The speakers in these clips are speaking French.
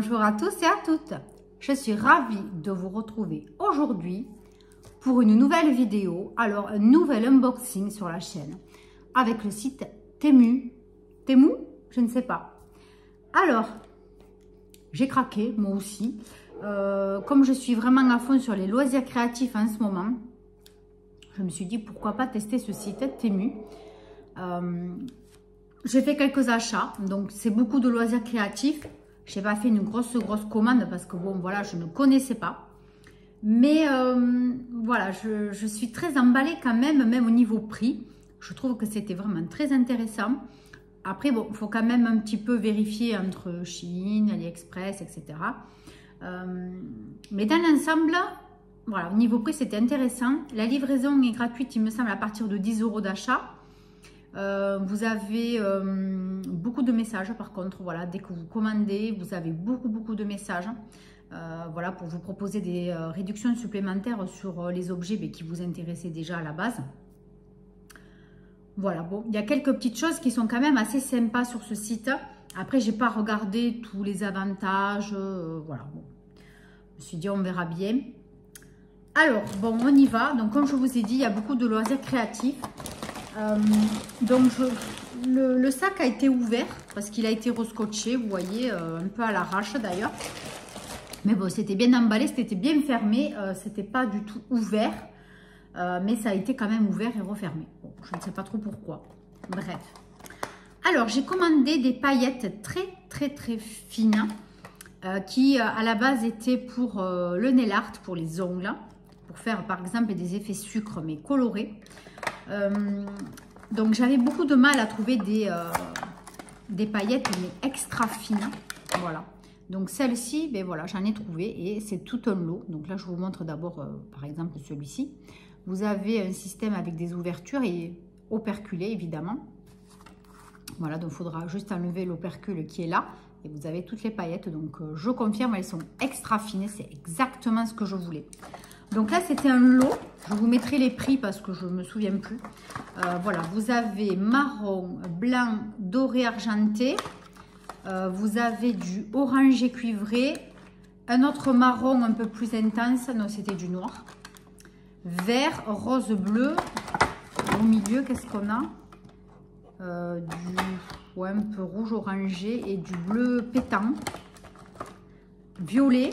Bonjour à tous et à toutes. Je suis ravie de vous retrouver aujourd'hui pour une nouvelle vidéo. Alors, un nouvel unboxing sur la chaîne avec le site Temu. Temu? Je ne sais pas. Alors, j'ai craqué, moi aussi. Comme je suis vraiment à fond sur les loisirs créatifs en ce moment, je me suis dit pourquoi pas tester ce site Temu. J'ai fait quelques achats, donc c'est beaucoup de loisirs créatifs. Je n'ai pas fait une grosse commande parce que bon, voilà, je ne connaissais pas. Mais voilà, je suis très emballée quand même au niveau prix. Je trouve que c'était vraiment très intéressant. Après, bon, il faut quand même un petit peu vérifier entre Chine, AliExpress, etc. Mais dans l'ensemble, voilà, au niveau prix, c'était intéressant. La livraison est gratuite, il me semble, à partir de 10 € d'achat. Vous avez beaucoup de messages par contre, voilà, dès que vous commandez, vous avez beaucoup de messages, voilà, pour vous proposer des réductions supplémentaires sur les objets qui vous intéressaient déjà à la base. Voilà, bon, il y a quelques petites choses qui sont quand même assez sympas sur ce site. Après, j'ai pas regardé tous les avantages, voilà, bon. Je me suis dit, on verra bien. Alors, bon, on y va. Donc, comme je vous ai dit, il y a beaucoup de loisirs créatifs. Donc le sac a été ouvert parce qu'il a été rescotché, vous voyez, un peu à l'arrache d'ailleurs, mais bon, c'était bien emballé, c'était bien fermé, c'était pas du tout ouvert, mais ça a été quand même ouvert et refermé. Bon, je ne sais pas trop pourquoi, bref. Alors j'ai commandé des paillettes très fines qui à la base étaient pour le nail art, pour les ongles, pour faire par exemple des effets sucre mais colorés. Donc j'avais beaucoup de mal à trouver des paillettes mais extra fines, voilà. Donc celle-ci, ben voilà, j'en ai trouvé et c'est tout un lot. Donc là je vous montre d'abord par exemple celui-ci. Vous avez un système avec des ouvertures et operculé évidemment. Voilà, donc il faudra juste enlever l'opercule qui est là et vous avez toutes les paillettes. Donc je confirme, elles sont extra fines, c'est exactement ce que je voulais. Donc là, c'était un lot. Je vous mettrai les prix parce que je ne me souviens plus. Voilà, vous avez marron, blanc, doré, argenté. Vous avez du orangé cuivré. Un autre marron un peu plus intense. Non, c'était du noir. Vert, rose, bleu. Au milieu, qu'est-ce qu'on a? Ouais, un peu rouge, orangé et du bleu pétant. Violet.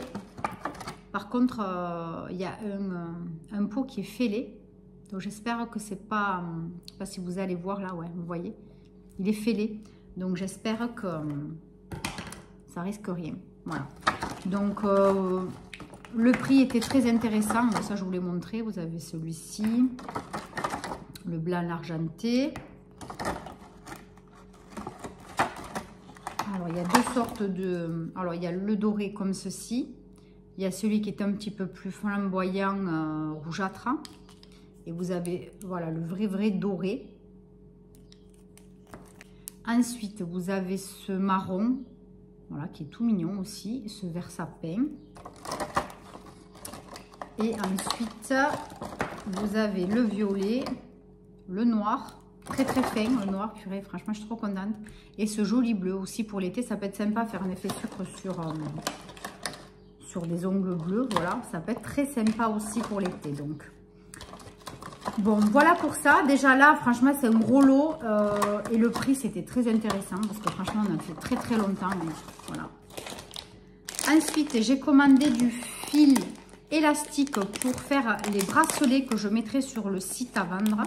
Par contre, il y a un pot qui est fêlé. Donc, j'espère que c'est pas... je sais pas si vous allez voir là, ouais, vous voyez. Il est fêlé. Donc, j'espère que ça risque rien. Voilà. Donc, le prix était très intéressant. Ça, je vous l'ai montré. Vous avez celui-ci. Le blanc, l'argenté. Alors, il y a deux sortes de... Alors, il y a le doré comme ceci. Il y a celui qui est un petit peu plus flamboyant, rougeâtre. Et vous avez, voilà, le vrai doré. Ensuite, vous avez ce marron, voilà, qui est tout mignon aussi. Ce vert sapin. Et ensuite, vous avez le violet, le noir. Très fin, le noir, purée, franchement, je suis trop contente. Et ce joli bleu aussi pour l'été. Ça peut être sympa, faire un effet sucre sur des ongles bleus, voilà, ça peut être très sympa aussi pour l'été. Donc bon, voilà pour ça. Déjà là, franchement, c'est un gros lot et le prix c'était très intéressant parce que franchement on a fait très longtemps, mais voilà. Ensuite, j'ai commandé du fil élastique pour faire les bracelets que je mettrai sur le site à vendre.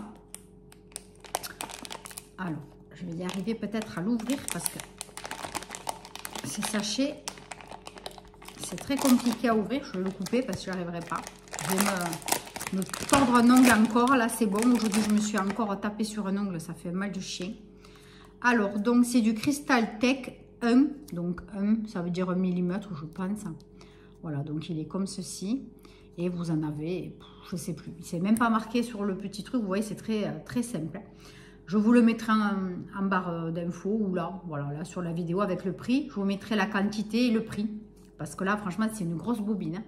Alors, je vais y arriver peut-être à l'ouvrir parce que ces sachets, c'est très compliqué à ouvrir. Je vais le couper parce que je n'y arriverai pas. Je vais me tordre un ongle encore. Là, c'est bon. Aujourd'hui, je me suis encore tapé sur un ongle. Ça fait mal de chien. Alors, donc, c'est du Crystal Tech 1. Donc, 1, ça veut dire 1 mm, je pense. Voilà, donc il est comme ceci. Et vous en avez, je ne sais plus. Il ne s'est même pas marqué sur le petit truc. Vous voyez, c'est très simple. Je vous le mettrai en barre d'infos ou là, voilà, là, sur la vidéo avec le prix. Je vous mettrai la quantité et le prix. Parce que là, franchement, c'est une grosse bobine. Hein.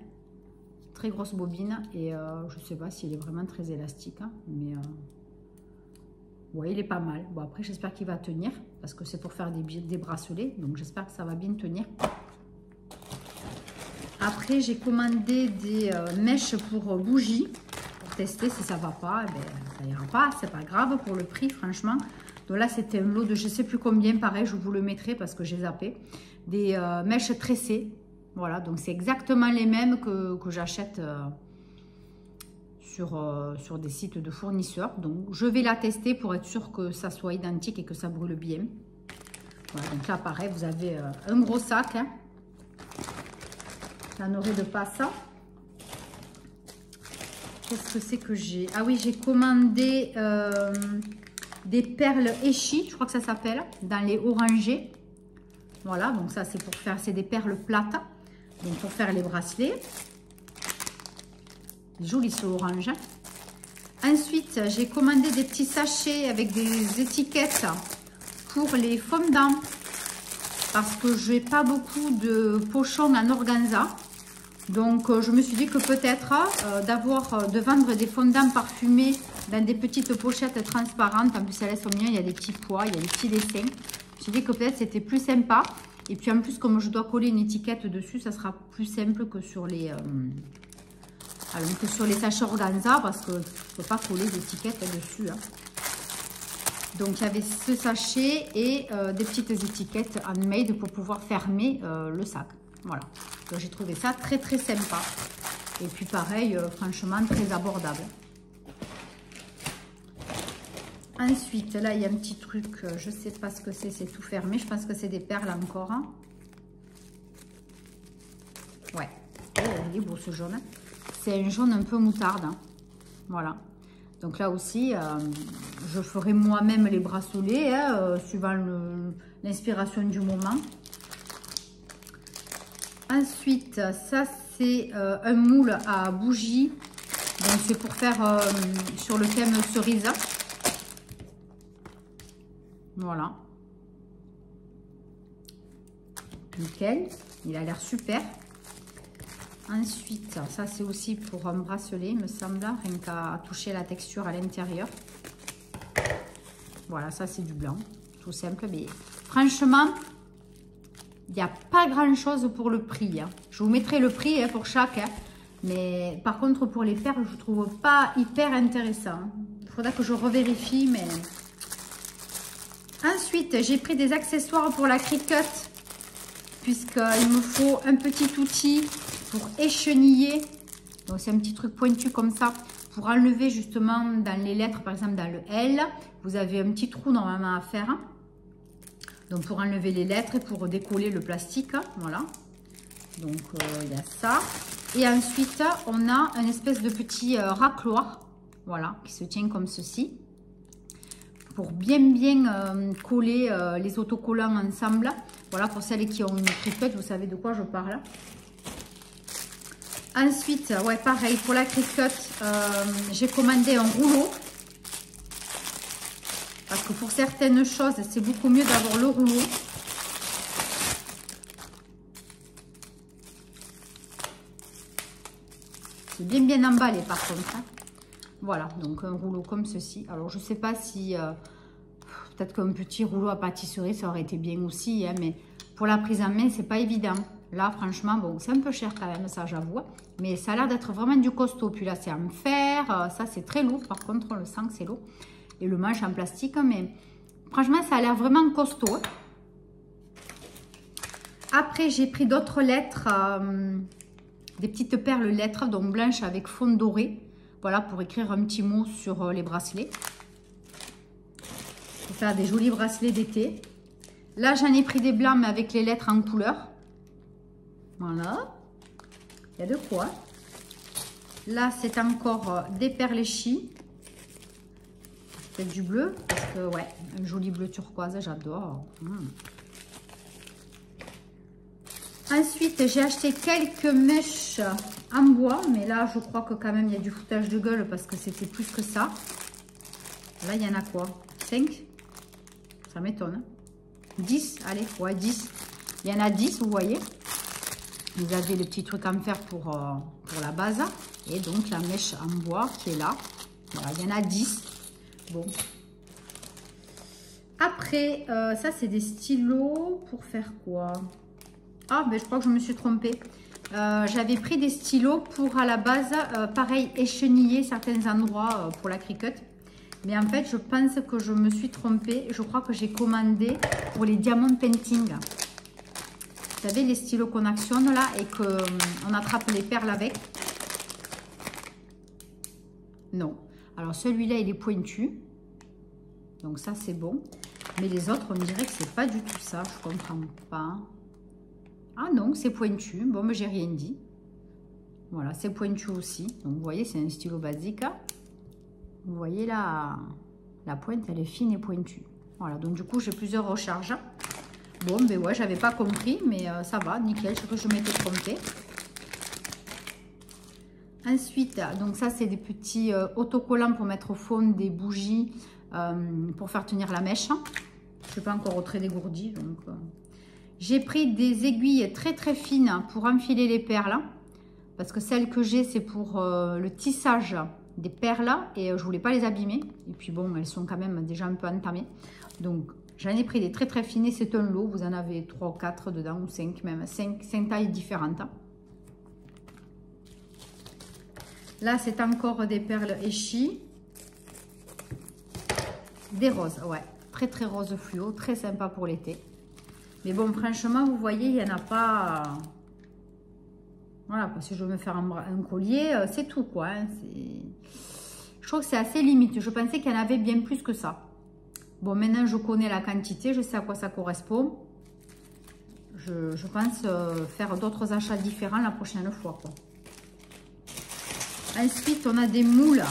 Très grosse bobine. Et je ne sais pas s'il est vraiment très élastique. Hein, mais ouais, il est pas mal. Bon, après, j'espère qu'il va tenir. Parce que c'est pour faire des bracelets. Donc, j'espère que ça va bien tenir. Après, j'ai commandé des mèches pour bougies. Pour tester si ça va pas, eh ben, ça ira pas. C'est pas grave pour le prix, franchement. Donc là, c'était un lot de je sais plus combien. Pareil, je vous le mettrai parce que j'ai zappé. Des mèches tressées. Voilà, donc c'est exactement les mêmes que j'achète sur des sites de fournisseurs. Donc, je vais la tester pour être sûr que ça soit identique et que ça brûle bien. Voilà, donc là, pareil, vous avez un gros sac. Hein. J'en aurai de pas ça. Qu'est-ce que c'est que j'ai? Ah oui, j'ai commandé des perles Echi, je crois que ça s'appelle, dans les orangés. Voilà, donc ça c'est pour faire, c'est des perles plates. Donc pour faire les bracelets. Joli ce orange. Ensuite, j'ai commandé des petits sachets avec des étiquettes pour les fondants. Parce que je n'ai pas beaucoup de pochons en organza. Donc, je me suis dit que peut-être de vendre des fondants parfumés dans des petites pochettes transparentes. En plus, elles sont mignonnes, il y a des petits pois, il y a des petits dessins. Je me suis dit que peut-être c'était plus sympa. Et puis en plus, comme je dois coller une étiquette dessus, ça sera plus simple que sur les, sachets organza parce que je ne peux pas coller d'étiquettes dessus. Hein. Donc, il y avait ce sachet et des petites étiquettes handmade pour pouvoir fermer le sac. Voilà. Donc, j'ai trouvé ça très, très sympa. Et puis, pareil, franchement, très abordable. Ensuite, là, il y a un petit truc, je ne sais pas ce que c'est tout fermé. Je pense que c'est des perles encore. Hein. Ouais. Oh, il est beau ce jaune. C'est un jaune un peu moutarde. Hein. Voilà. Donc là aussi, je ferai moi-même les bracelets, hein, suivant l'inspiration du moment. Ensuite, ça c'est un moule à bougies. Donc c'est pour faire sur le thème cerise. Voilà. Nickel. Il a l'air super. Ensuite, ça c'est aussi pour un bracelet, il me semble, rien qu'à toucher la texture à l'intérieur. Voilà, ça c'est du blanc, tout simple. Mais franchement, il n'y a pas grand chose pour le prix. Hein. Je vous mettrai le prix hein, pour chaque. Hein. Mais par contre, pour les perles, je ne trouve pas hyper intéressant. Il faudra que je revérifie. Mais ensuite, j'ai pris des accessoires pour la Cricut. Puisqu'il me faut un petit outil pour écheniller. Donc c'est un petit truc pointu comme ça. Pour enlever justement dans les lettres, par exemple dans le L, vous avez un petit trou normalement à faire. Donc pour enlever les lettres et pour décoller le plastique. Voilà. Donc il y a ça. Et ensuite, on a un espèce de petit racloir. Voilà, qui se tient comme ceci. Pour bien coller les autocollants ensemble. Voilà, pour celles qui ont une Cricut, vous savez de quoi je parle. Ensuite, ouais, pareil, pour la Cricut, j'ai commandé un rouleau. Parce que pour certaines choses, c'est beaucoup mieux d'avoir le rouleau. C'est bien emballé par contre. Hein. Voilà, donc un rouleau comme ceci. Alors, je ne sais pas si... peut-être qu'un petit rouleau à pâtisserie, ça aurait été bien aussi. Hein, mais pour la prise en main, c'est pas évident. Là, franchement, bon, c'est un peu cher quand même, ça j'avoue. Mais ça a l'air d'être vraiment du costaud. Puis là, c'est en fer. Ça, c'est très lourd. Par contre, on le sent que c'est lourd. Et le manche en plastique. Mais franchement, ça a l'air vraiment costaud. Après, j'ai pris d'autres lettres. Des petites perles lettres, donc blanches avec fond doré. Voilà, pour écrire un petit mot sur les bracelets. Pour faire des jolis bracelets d'été. Là, j'en ai pris des blancs, mais avec les lettres en couleur. Voilà. Il y a de quoi. Là, c'est encore des perles Echi. Peut-être du bleu, parce que, ouais, un joli bleu turquoise, j'adore. Ensuite, j'ai acheté quelques mèches en bois, mais là, je crois que quand même, il y a du foutage de gueule, parce que c'était plus que ça. Là, il y en a quoi? 5? Ça m'étonne. 10, allez, ouais, 10. Il y en a 10, vous voyez. Vous avez le petit truc à me faire pour la base. Et donc, la mèche en bois qui est là. Voilà, il y en a 10. Bon. Après, ça, c'est des stylos pour faire quoi? Ah, ben, je crois que je me suis trompée. J'avais pris des stylos pour à la base, pareil, écheniller certains endroits pour la Cricut. Mais en fait, je pense que je me suis trompée. Je crois que j'ai commandé pour les diamond painting. Vous savez, les stylos qu'on actionne là et qu'on attrape les perles avec. Non. Alors celui-là, il est pointu. Donc ça, c'est bon. Mais les autres, on dirait que c'est pas du tout ça. Je comprends pas. Ah non, c'est pointu. Bon, mais j'ai rien dit. Voilà, c'est pointu aussi. Donc vous voyez, c'est un stylo basique. Vous voyez là, la pointe, elle est fine et pointue. Voilà, donc du coup, j'ai plusieurs recharges. Bon, ben ouais, j'avais pas compris, mais ça va, nickel. Je crois que je m'étais trompée. Ensuite, donc ça, c'est des petits autocollants pour mettre au fond des bougies pour faire tenir la mèche. Je n'ai pas encore au trait dégourdi. Donc, j'ai pris des aiguilles très très fines pour enfiler les perles. Parce que celles que j'ai, c'est pour le tissage des perles et je voulais pas les abîmer. Et puis bon, elles sont quand même déjà un peu entamées. Donc, j'en ai pris des très très fines. C'est un lot. Vous en avez 3 ou 4 dedans, ou 5 même. 5 tailles différentes. Là, c'est encore des perles échies. Des roses, ouais. Très, très rose fluo. Très sympa pour l'été. Mais bon, franchement, vous voyez, il n'y en a pas... Voilà, parce que je veux me faire un collier, c'est tout, quoi. Hein. Je trouve que c'est assez limite. Je pensais qu'il y en avait bien plus que ça. Bon, maintenant, je connais la quantité. Je sais à quoi ça correspond. Je pense faire d'autres achats différents la prochaine fois, quoi. Ensuite, on a des moules.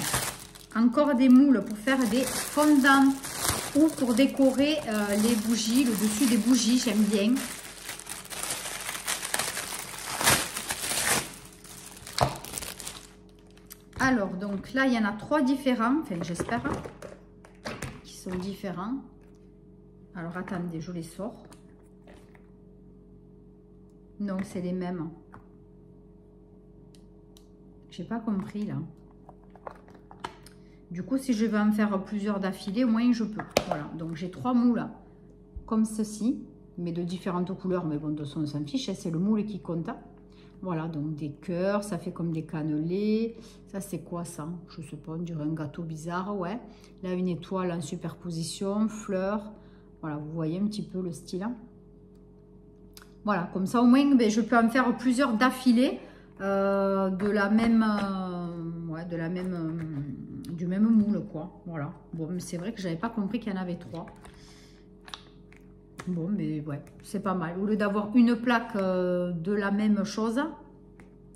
Encore des moules pour faire des fondants ou pour décorer les bougies, le dessus des bougies, j'aime bien. Alors, donc là, il y en a 3 différents. Enfin, j'espère qu'ils sont différents. Alors, attendez, je les sors. Non, c'est les mêmes. J'ai pas compris là. Du coup, si je vais en faire plusieurs d'affilée, au moins je peux. Voilà, donc j'ai 3 moules comme ceci, mais de différentes couleurs. Mais bon, de toute façon, on s'en fiche, c'est le moule qui compte. Voilà, donc des cœurs, ça fait comme des cannelés. Ça, c'est quoi ça? Je sais pas, on dirait un gâteau bizarre, ouais. Là, une étoile en superposition, fleurs. Voilà, vous voyez un petit peu le style. Voilà, comme ça, au moins, ben, je peux en faire plusieurs d'affilée. Du même moule, quoi. Voilà. Bon, mais c'est vrai que j'avais pas compris qu'il y en avait 3. Bon, mais ouais, c'est pas mal. Au lieu d'avoir une plaque de la même chose,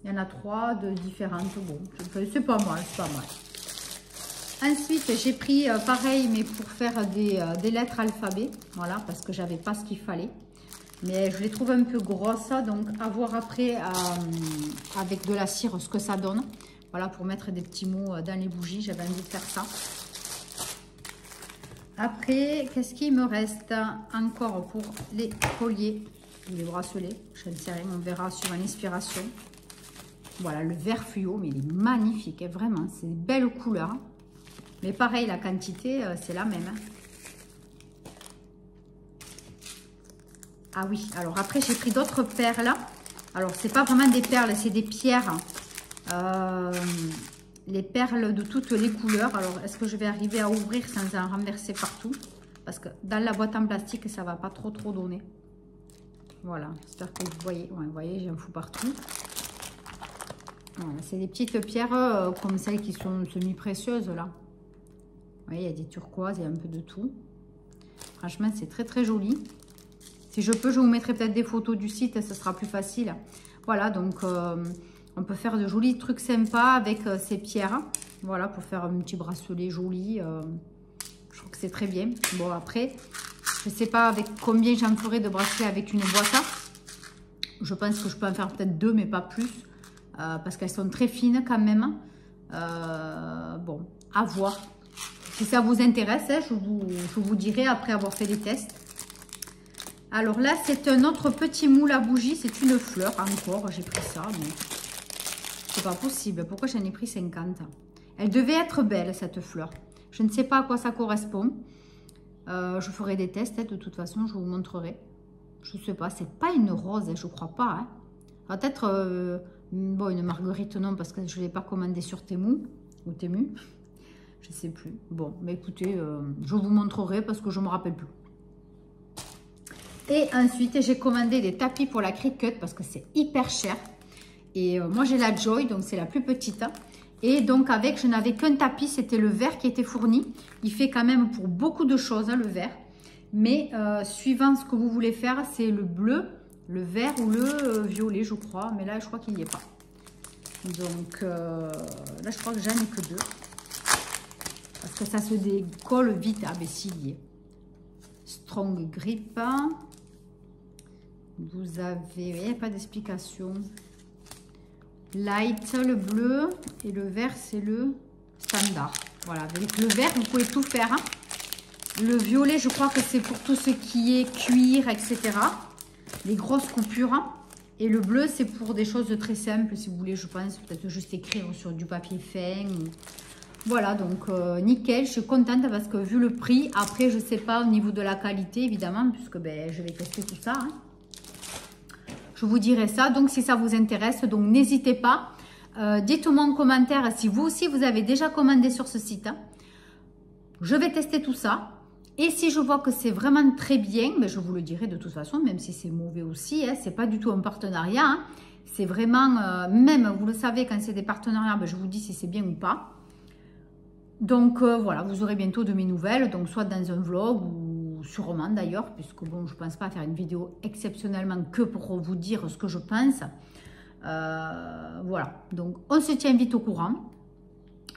il y en a 3 de différentes. Bon, c'est pas mal, c'est pas mal. Ensuite, j'ai pris pareil, mais pour faire des lettres alphabet. Voilà, parce que j'avais pas ce qu'il fallait. Mais je les trouve un peu grosses, donc à voir après avec de la cire ce que ça donne. Voilà, pour mettre des petits mots dans les bougies, j'avais envie de faire ça. Après, qu'est-ce qu'il me reste encore pour les colliers, les bracelets? Je ne sais rien, on verra sur une inspiration. Voilà, le vert fluo, mais il est magnifique, hein, vraiment, c'est une belle couleur. Hein. Mais pareil, la quantité, c'est la même. Hein. Ah oui, alors après j'ai pris d'autres perles. Alors c'est pas vraiment des perles, c'est des pierres. Les perles de toutes les couleurs. Alors est-ce que je vais arriver à ouvrir sans en renverser partout? Parce que dans la boîte en plastique, ça va pas trop donner. Voilà, j'espère que vous voyez. Ouais, vous voyez, j'en fous partout. Voilà, c'est des petites pierres comme celles qui sont semi-précieuses là. Vous voyez, il y a des turquoises, il y a un peu de tout. Franchement, c'est très très joli. Si je peux, je vous mettrai peut-être des photos du site, ce sera plus facile. Voilà, donc on peut faire de jolis trucs sympas avec ces pierres. Voilà, pour faire un petit bracelet joli. Je trouve que c'est très bien. Bon, après, je ne sais pas avec combien j'en ferai de bracelets avec une boîte. Je pense que je peux en faire peut-être 2, mais pas plus. Parce qu'elles sont très fines quand même. Bon, à voir. Si ça vous intéresse, hein, je vous dirai après avoir fait les tests. Alors là, c'est un autre petit moule à bougie. C'est une fleur encore. J'ai pris ça, mais c'est pas possible. Pourquoi j'en ai pris 50? Elle devait être belle, cette fleur. Je ne sais pas à quoi ça correspond. Je ferai des tests. Hein, de toute façon, je vous montrerai. Je ne sais pas. C'est pas une rose, hein, je crois pas. Hein. Peut-être, bon, une marguerite non, parce que je ne l'ai pas commandé sur Temu, ou Temu, je ne sais plus. Bon, mais écoutez, je vous montrerai parce que je ne me rappelle plus. Et ensuite, j'ai commandé des tapis pour la Cricut parce que c'est hyper cher. Et moi, j'ai la Joy, donc c'est la plus petite. Et donc, avec, je n'avais qu'un tapis, c'était le vert qui était fourni. Il fait quand même pour beaucoup de choses, hein, le vert. Mais suivant ce que vous voulez faire, c'est le bleu, le vert ou le violet, je crois. Mais là, je crois qu'il n'y est pas. Donc, là, je crois que j'en ai que 2. Parce que ça se décolle vite. Ah, mais s'il y est. Strong Grip. Vous avez, il n'y a pas d'explication. Light, le bleu, et le vert, c'est le standard. Voilà, avec le vert, vous pouvez tout faire. Hein. Le violet, je crois que c'est pour tout ce qui est cuir, etc. Les grosses coupures. Hein. Et le bleu, c'est pour des choses très simples, si vous voulez, je pense, peut-être juste écrire sur du papier fin. Voilà, donc nickel, je suis contente parce que vu le prix, après, je ne sais pas au niveau de la qualité, évidemment, puisque ben, je vais tester tout ça. Hein. Je vous dirai ça, donc si ça vous intéresse, donc n'hésitez pas. Dites-moi en commentaire si vous aussi vous avez déjà commandé sur ce site. Hein. Je vais tester tout ça. Et si je vois que c'est vraiment très bien, ben je vous le dirai de toute façon, même si c'est mauvais aussi. Hein, c'est pas du tout un partenariat. Hein. C'est vraiment, même vous le savez, quand c'est des partenariats, ben je vous dis si c'est bien ou pas. Donc voilà, vous aurez bientôt de mes nouvelles, donc soit dans un vlog ou sûrement d'ailleurs, puisque bon, je ne pense pas faire une vidéo exceptionnellement que pour vous dire ce que je pense. Voilà, donc on se tient vite au courant.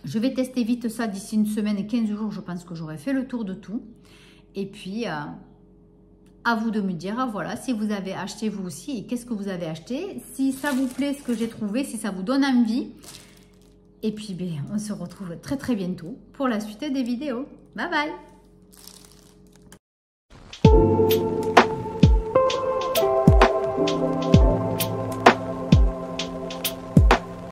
Je vais tester vite ça d'ici une semaine et 15 jours, je pense que j'aurai fait le tour de tout. Et puis, à vous de me dire, voilà, si vous avez acheté vous aussi et qu'est-ce que vous avez acheté. Si ça vous plaît ce que j'ai trouvé, si ça vous donne envie. Et puis, ben, on se retrouve très très bientôt pour la suite des vidéos. Bye bye!